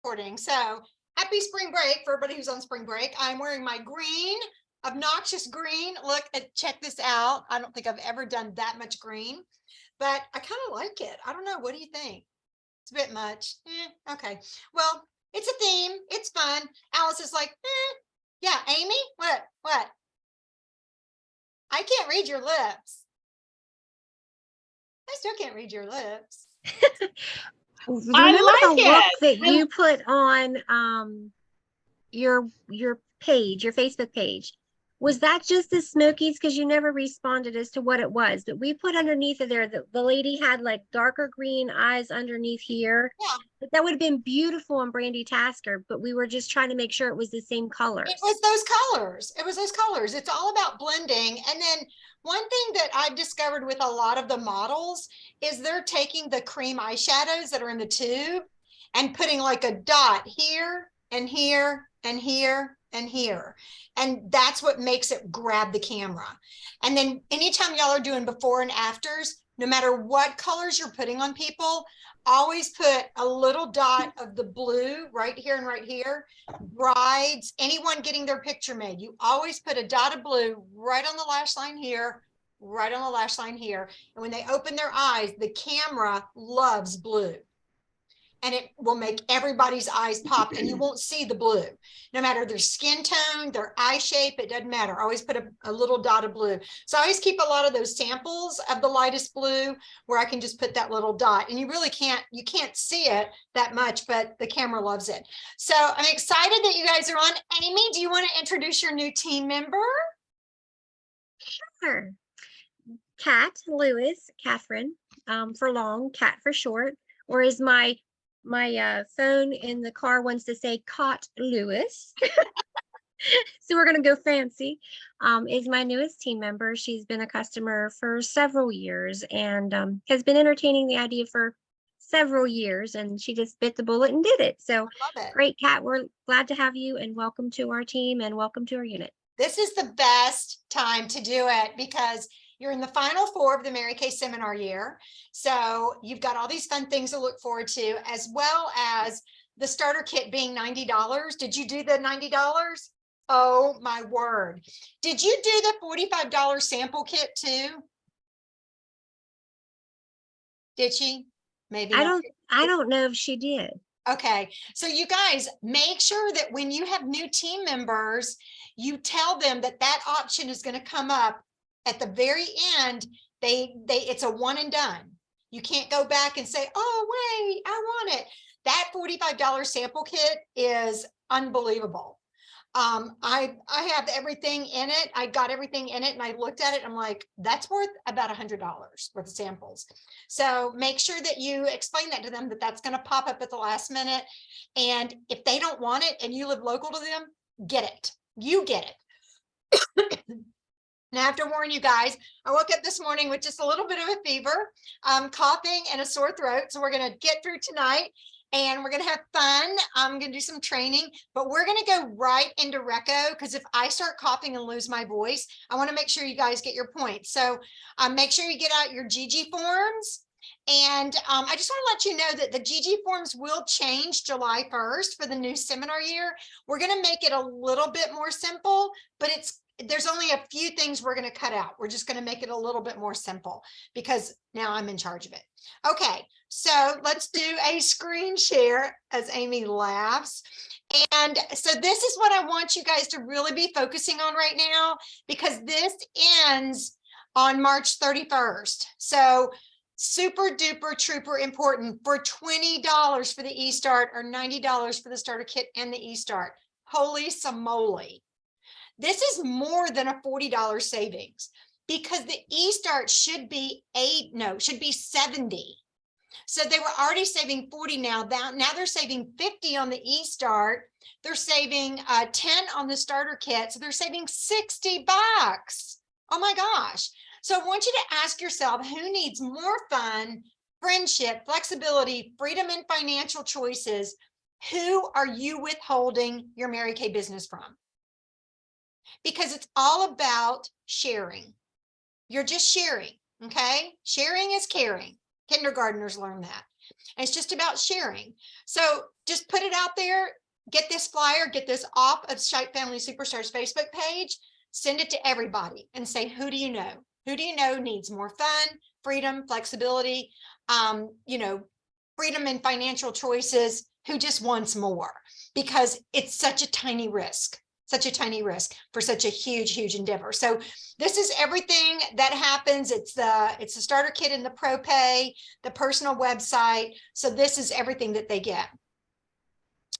recording. So happy spring break for everybody who's on spring break. I'm wearing my green, obnoxious green. Look, check this out. I don't think I've ever done that much green, but I kind of like it. I don't know. What do you think? It's a bit much. Okay. Well, it's a theme. It's fun. Alice is like, yeah, Amy, what? I can't read your lips. I still can't read your lips. Remember the look that you put on your page, your Facebook page? Was that just the Smokies? Because you never responded as to what it was. But we put underneath of there that the lady had like darker green eyes underneath here. Yeah. But that would have been beautiful on Brandy Tasker, but we were just trying to make sure it was the same colors. It was those colors. It was those colors. It's all about blending. And then one thing that I've discovered with a lot of the models is they're taking the cream eyeshadows that are in the tube and putting like a dot here and here and here and here. And that's what makes it grab the camera. And then anytime y'all are doing before and afters, no matter what colors you're putting on people, always put a little dot of the blue right here and right here. Brides, anyone getting their picture made, you always put a dot of blue right on the lash line here, right on the lash line here. And when they open their eyes, the camera loves blue. And it will make everybody's eyes pop and you won't see the blue. No matter their skin tone, their eye shape, it doesn't matter. Always put a little dot of blue. So I always keep a lot of those samples of the lightest blue where I can just put that little dot. And you really can't see it that much, but the camera loves it. So I'm excited that you guys are on. Amy, do you want to introduce your new team member? Sure. Kat Lewis, Catherine, for long, Kat for short, or is my phone in the car wants to say Cot Lewis. So we're going to go fancy. Is my newest team member. She's been a customer for several years and has been entertaining the idea for several years, and she just bit the bullet and did it. So great, Kat. We're glad to have you and welcome to our team and welcome to our unit. This is the best time to do it because you're in the final 4 of the Mary Kay seminar year. So you've got all these fun things to look forward to, as well as the starter kit being $90. Did you do the $90? Oh my word. Did you do the $45 sample kit too? Did she? Maybe not. I don't know if she did. Okay, so you guys make sure that when you have new team members, you tell them that that option is going to come up at the very end. It's a one and done. You can't go back and say, oh wait, I want it. That $45 sample kit is unbelievable. I have everything in it. I got everything in it and I looked at it. I'm like, that's worth about $100 worth of samples. So make sure that you explain that to them, that that's going to pop up at the last minute. And if they don't want it and you live local to them, get it. You get it. Now, I have to warn you guys, I woke up this morning with just a little bit of a fever, coughing and a sore throat. So we're going to get through tonight and we're going to have fun. I'm going to do some training, but we're going to go right into Reco because if I start coughing and lose my voice, I want to make sure you guys get your points. So make sure you get out your GG forms. And I just want to let you know that the GG forms will change July 1st for the new seminar year. We're going to make it a little bit more simple, but there's only a few things we're going to cut out. We're just going to make it a little bit more simple because now I'm in charge of it. Okay, so let's do a screen share as Amy laughs. And so this is what I want you guys to really be focusing on right now, because this ends on March 31st. So super duper trooper important for $20 for the eStart or $90 for the starter kit and the eStart. Holy samoli. This is more than a $40 savings because the eStart should be should be 70. So they were already saving 40 now. Now they're saving 50 on the eStart. They're saving 10 on the starter kit. So they're saving $60. Oh my gosh. So I want you to ask yourself, who needs more fun, friendship, flexibility, freedom, and financial choices? Who are you withholding your Mary Kay business from? Because it's all about sharing. You're just sharing, okay? Sharing is caring. Kindergartners learn that. And it's just about sharing. So just put it out there, get this flyer, get this off of Shite Family Superstars Facebook page, send it to everybody and say, who do you know? Who do you know needs more fun, freedom, flexibility, freedom in financial choices, who just wants more? Because it's such a tiny risk for such a huge endeavor. So this is everything that happens. It's the starter kit and the pro pay, the personal website. So this is everything that they get.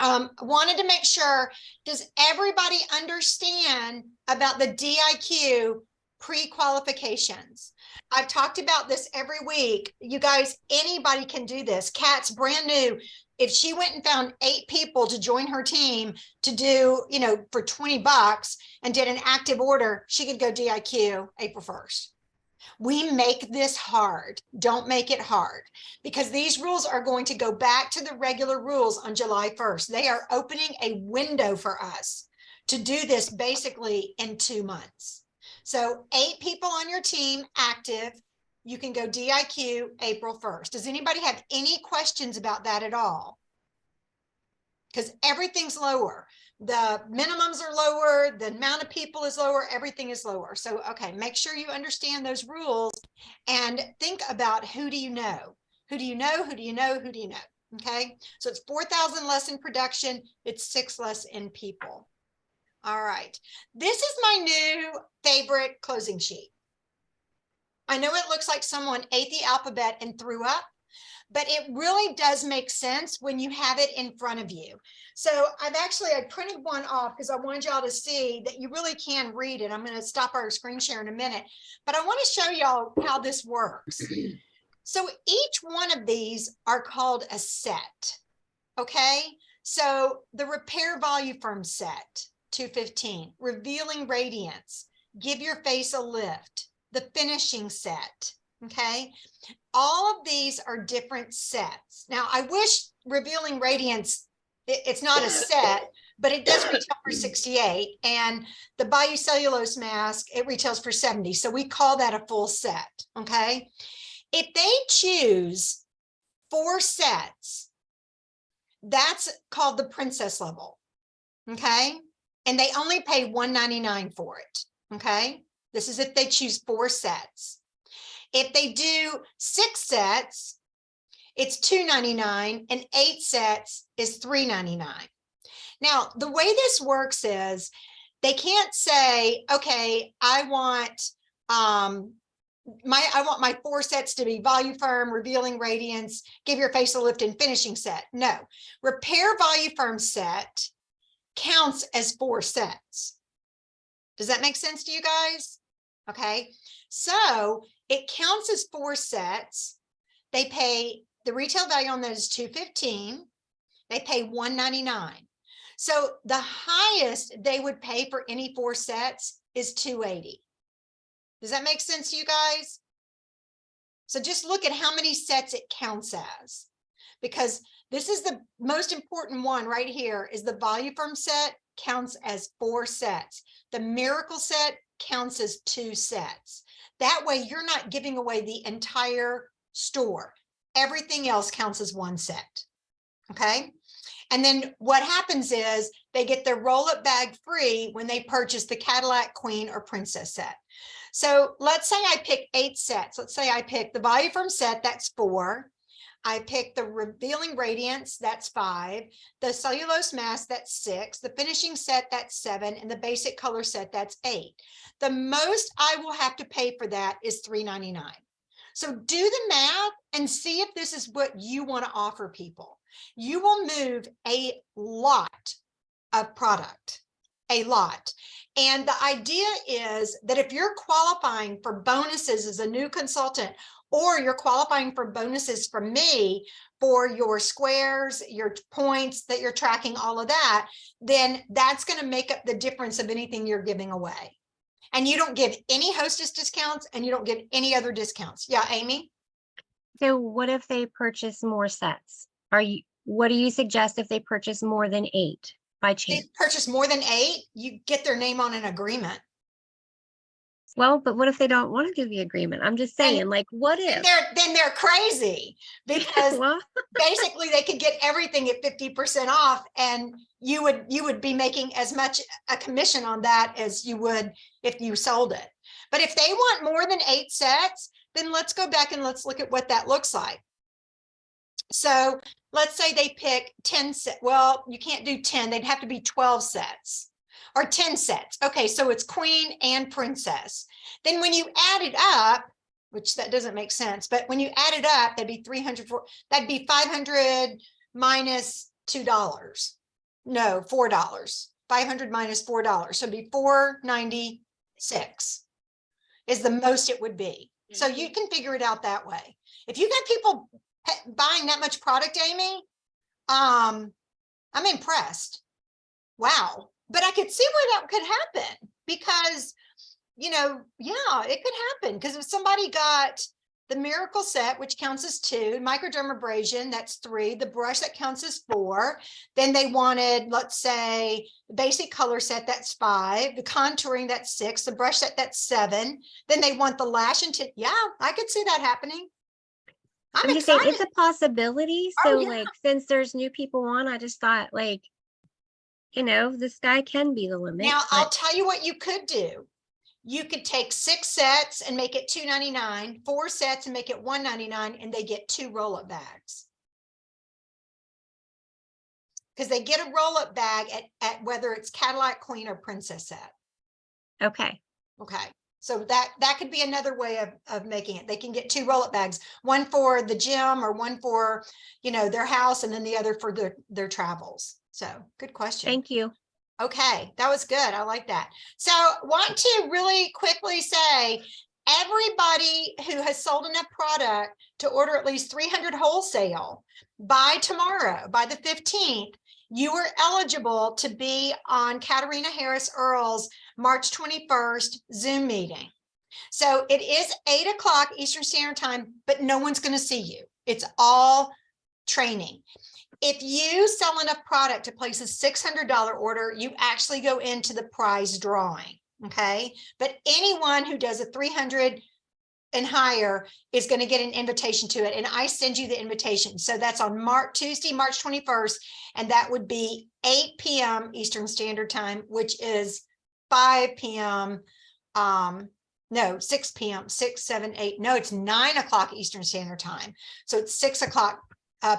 Wanted to make sure, does everybody understand about the DIQ pre-qualifications? I've talked about this every week. You guys, anybody can do this. Kat's brand new. If she went and found 8 people to join her team to do, for $20 and did an active order, she could go DIQ April 1st. We make this hard. Don't make it hard, because these rules are going to go back to the regular rules on July 1st. They are opening a window for us to do this basically in 2 months. So 8 people on your team active, you can go DIQ April 1st. Does anybody have any questions about that at all? Because everything's lower. The minimums are lower, the amount of people is lower, everything is lower. So, okay, make sure you understand those rules and think about, who do you know? Who do you know? Who do you know? Who do you know? Okay, so it's 4,000 less in production, it's 6 less in people. All right, this is my new favorite closing sheet. I know it looks like someone ate the alphabet and threw up, but it really does make sense when you have it in front of you. So I printed one off because I wanted y'all to see that you really can read it. I'm going to stop our screen share in a minute, but I want to show y'all how this works. So each one of these are called a set. Okay, so the Repair Voluform set, 215, Revealing Radiance, Give Your Face a Lift, the Finishing set. Okay, all of these are different sets. Now, I wish Revealing Radiance, it's not a set, but it does retail for 68, and the Bayou Cellulose mask, it retails for 70. So we call that a full set. Okay, if they choose 4 sets, that's called the princess level. Okay, and they only pay $199 for it. Okay, this is if they choose 4 sets. If they do 6 sets, it's $299, and 8 sets is $399. Now, the way this works is they can't say, okay, I want my 4 sets to be Voluform, Revealing Radiance, Give Your Face a Lift, and Finishing set. No, Repair Voluform set counts as 4 sets. Does that make sense to you guys? Okay, so it counts as 4 sets. They pay, the retail value on that is $215. They pay $199. So the highest they would pay for any 4 sets is $280. Does that make sense to you guys? So just look at how many sets it counts as, because this is the most important one right here. Is the Voluform set counts as 4 sets. The Miracle set counts as 2 sets. That way you're not giving away the entire store. Everything else counts as 1 set. Okay, and then what happens is they get their roll-up bag free when they purchase the Cadillac Queen or Princess set. So let's say I pick 8 sets. Let's say I pick the Voluform set, that's 4. I pick the Revealing Radiance, that's 5. The Cellulose mask, that's 6. The Finishing set, that's 7. And the Basic Color set, that's 8. The most I will have to pay for that is $399. So do the math and see if this is what you want to offer people. You will move a lot of product, a lot. And the idea is that if you're qualifying for bonuses as a new consultant, or you're qualifying for bonuses from me for your squares, your points that you're tracking, all of that, then that's going to make up the difference of anything you're giving away. And you don't give any hostess discounts, and you don't give any other discounts. Yeah, Amy? So what if they purchase more sets? What do you suggest if they purchase more than 8 by They chance? purchase more than 8, you get their name on an agreement. Well, but what if they don't want to do the agreement? I'm just And- saying, like, what Then if? they're crazy, because Well, basically they could get everything at 50% off, and you would be making as much a commission on that as you would if you sold it. But if they want more than 8 sets, then let's go back and let's look at what that looks like. So let's say they pick 10 set. Well, you can't do 10. They'd have to be 12 sets or 10 sets. Okay, so it's queen and princess. Then when you add it up, which that doesn't make sense, but when you add it up, that'd be 300, that'd be 500 minus $2. No, $4. 500 minus $4. So it'd be 496 is the most it would be. So you can figure it out that way. If you got people buying that much product, Amy, I'm impressed. Wow. But I could see where that could happen, because, you know, yeah, it could happen. Because if somebody got the miracle set, which counts as 2, microdermabrasion, that's 3, the brush that counts as 4, then they wanted, let's say, the basic color set, that's 5, the contouring, that's 6, the brush set, that's 7, then they want the lash and tint. Yeah, I could see that happening. I'm just saying excited. it's a possibility. Oh, So yeah. like, since there's new people on, I just thought, like, you know, the sky can be the limit. Now, I'll but tell you what you could do. You could take 6 sets and make it $2.99, 4 sets and make it $1.99, and they get 2 roll-up bags. Because they get a roll-up bag at whether it's Cadillac Queen or Princess set. okay. Okay. So that could be another way of making it. They can get 2 roll-up bags, one for the gym or one for, you know, their house, and then the other for their travels. So good question. Thank you. Okay, that was good. I like that. So want to really quickly say, everybody who has sold enough product to order at least 300 wholesale by tomorrow, by the 15th, you are eligible to be on Katarina Harris Earle's March 21st Zoom meeting. So it is 8 o'clock Eastern Standard Time, but no one's going to see you. It's all training. If you sell enough product to place a $600 order, you actually go into the prize drawing. Okay. But anyone who does a 300 and higher is going to get an invitation to it. And I send you the invitation. So that's on Tuesday, March 21st. And that would be 8 p.m. Eastern Standard Time, which is 5 p.m. No, 6 p.m. 6, 7, 8. No, it's 9 o'clock Eastern Standard Time. So it's 6 o'clock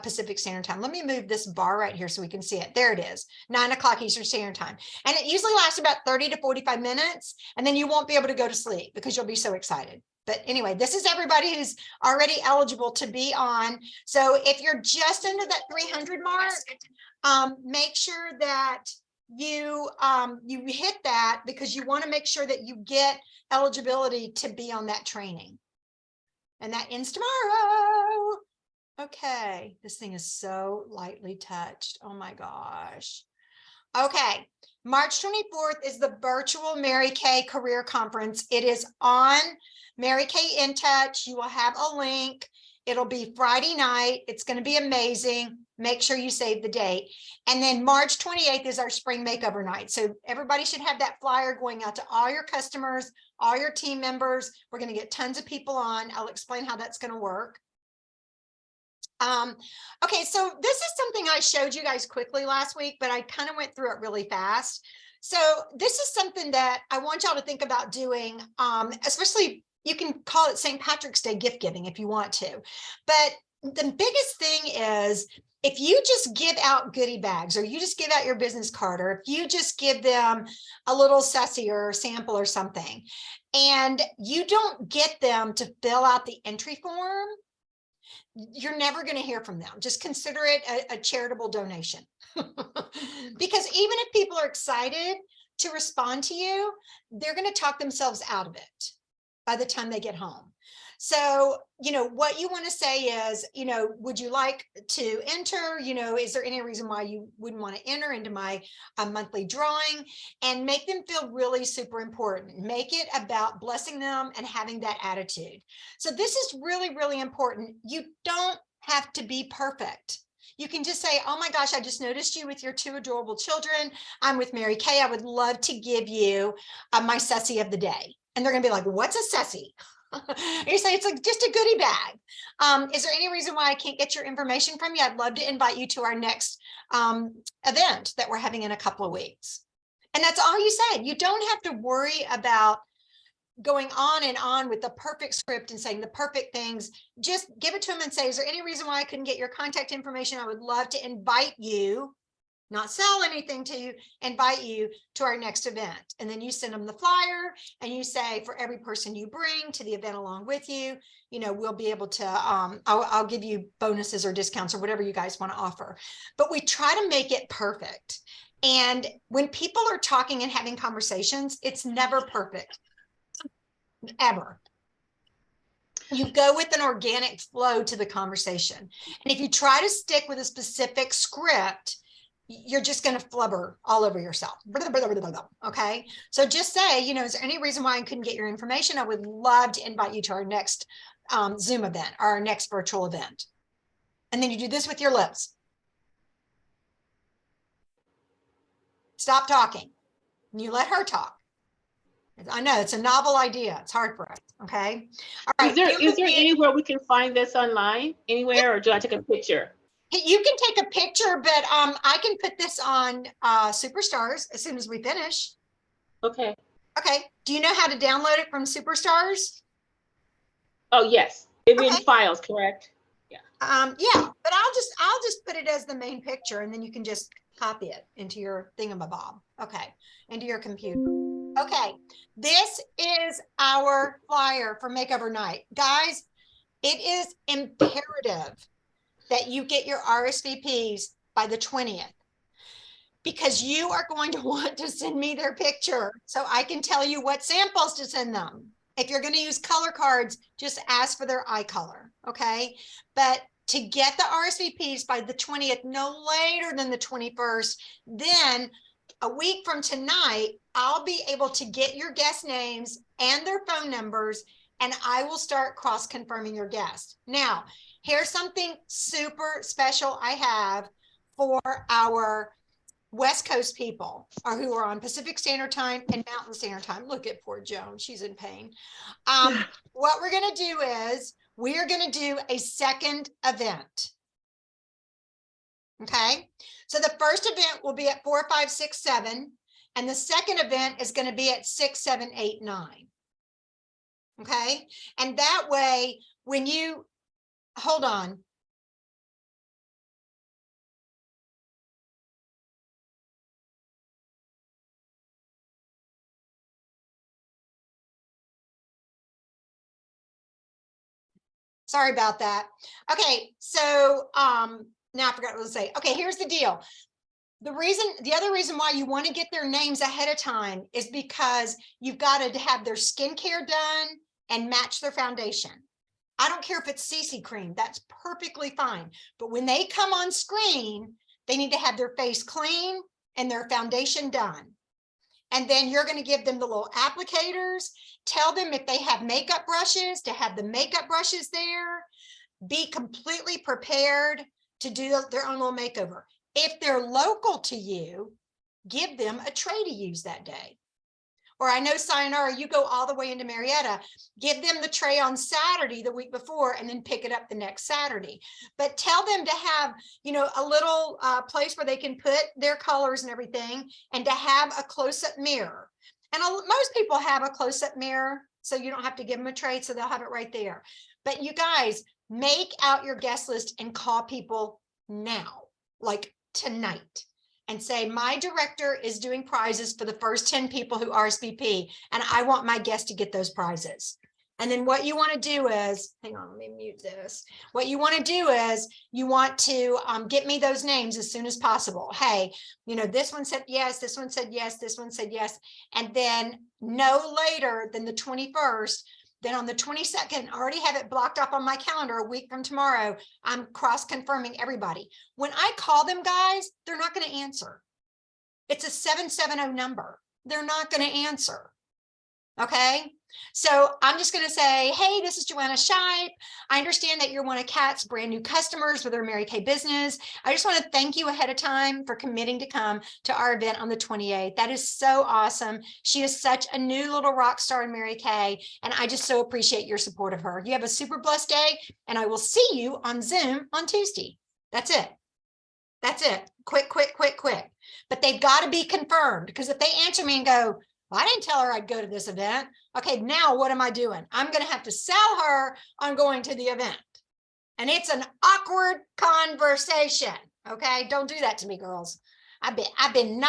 Pacific Standard Time. Let me move this bar right here so we can see it. There it is, 9 o'clock Eastern Standard Time. And it usually lasts about 30 to 45 minutes, and then you won't be able to go to sleep because you'll be so excited. But anyway, this is everybody who's already eligible to be on. So if you're just under that 300 mark, make sure that you hit that, because you want to make sure that you get eligibility to be on that training. And that ends tomorrow. Okay, this thing is so lightly touched. Oh my gosh. Okay, March 24th is the virtual Mary Kay Career Conference. It is on Mary Kay In Touch. You will have a link. It'll be Friday night. It's going to be amazing. Make sure you save the date. And then March 28th is our spring makeover night. So everybody should have that flyer going out to all your customers, all your team members. We're going to get tons of people on. I'll explain how that's going to work. Okay, so this is something I showed you guys quickly last week, but I kind of went through it really fast. So this is something that I want y'all to think about doing, especially you can call it St. Patrick's Day gift giving if you want to. But the biggest thing is, if you just give out goodie bags, or you just give out your business card, or if you just give them a little sussy or a sample or something, and you don't get them to fill out the entry form, you're never going to hear from them. Just consider it a charitable donation. Because even if people are excited to respond to you, they're going to talk themselves out of it by the time they get home. So, you know, what you want to say is, you know, would you like to enter? You know, is there any reason why you wouldn't want to enter into my monthly drawing? And make them feel really super important. Make it about blessing them and having that attitude. So this is really, really important. You don't have to be perfect. You can just say, oh my gosh, I just noticed you with your 2 adorable children. I'm with Mary Kay. I would love to give you my sussy of the day. And they're gonna be like, what's a sessie? And you say, it's like just a goodie bag. Is there any reason why I can't get your information from you? I'd love to invite you to our next event that we're having in a couple of weeks. And that's all you said. You don't have to worry about going on and on with the perfect script and saying the perfect things. Just give it to them and say, is there any reason why I couldn't get your contact information? I would love to invite you, not sell anything to you, invite you to our next event. And then you send them the flyer and you say, for every person you bring to the event along with you, you know, we'll be able to, I'll give you bonuses or discounts or whatever you guys want to offer. But we try to make it perfect. And when people are talking and having conversations, it's never perfect, ever. You go with an organic flow to the conversation. And if you try to stick with a specific script, you're just going to flubber all over yourself. Okay. So just say, you know, is there any reason why I couldn't get your information? I would love to invite you to our next Zoom event or our next virtual event. And then you do this with your lips. Stop talking. And you let her talk. I know it's a novel idea. It's hard for us. Okay. All right. Is there anywhere we can find this online anywhere, or do I take a picture? You can take a picture, but I can put this on Superstars as soon as we finish. Okay. Okay. Do you know how to download it from Superstars? Oh, yes. It's Okay. in files, correct? Yeah, but I'll just put it as the main picture, and then you can just copy it into your thingamabob. Okay. Into your computer. Okay. This is our flyer for Makeover Night. Guys, it is imperative that you get your RSVPs by the 20th, because you are going to want to send me their picture so I can tell you what samples to send them. If you're going to use color cards, just ask for their eye color, okay? But to get the RSVPs by the 20th, no later than the 21st, then a week from tonight, I'll be able to get your guest names and their phone numbers, and I will start cross-confirming your guests. Now, here's something super special I have for our West Coast people, or who are on Pacific Standard Time and Mountain Standard Time. Look at poor Joan, she's in pain. What we're gonna do is we're gonna do a second event. Okay, so the first event will be at 4, 5, 6, 7, and the second event is gonna be at 6, 7, 8, 9. Okay, and that way, when you, hold on. Sorry about that. Okay, so now I forgot what to say. Okay, here's the deal. The other reason why you want to get their names ahead of time is because you've got to have their skincare done and match their foundation. I don't care if it's CC cream, that's perfectly fine. But when they come on screen, they need to have their face clean and their foundation done. And then you're going to give them the little applicators, tell them if they have makeup brushes to have the makeup brushes there, be completely prepared to do their own little makeover. If they're local to you, give them a tray to use that day. Or I know Sayonara, you go all the way into Marietta, give them the tray on Saturday the week before and then pick it up the next Saturday. But tell them to have, you know, a little place where they can put their colors and everything, and to have a close-up mirror. And most people have a close-up mirror, so you don't have to give them a tray, so they'll have it right there. But you guys, make out your guest list and call people now, like tonight, and say, my director is doing prizes for the first 10 people who RSVP, and I want my guests to get those prizes. And then what you want to do is, hang on, let me mute this. What you want to do is you want to get me those names as soon as possible. Hey, you know, this one said yes, this one said yes, this one said yes. And then no later than the 21st, then on the 22nd, I already have it blocked off on my calendar a week from tomorrow. I'm cross-confirming everybody. When I call them, guys, they're not going to answer. It's a 770 number. They're not going to answer. Okay. So I'm just going to say, hey, this is Joanna Shipe. I understand that you're one of Kat's brand new customers with her Mary Kay business. I just want to thank you ahead of time for committing to come to our event on the 28th. That is so awesome. She is such a new little rock star in Mary Kay, and I just so appreciate your support of her. You have a super blessed day, and I will see you on Zoom on Tuesday. That's it. That's it. Quick. But they've got to be confirmed, because if they answer me and go, well, I didn't tell her I'd go to this event. Okay, now what am I doing? I'm going to have to sell her on going to the event. And it's an awkward conversation. Okay, don't do that to me, girls. I've been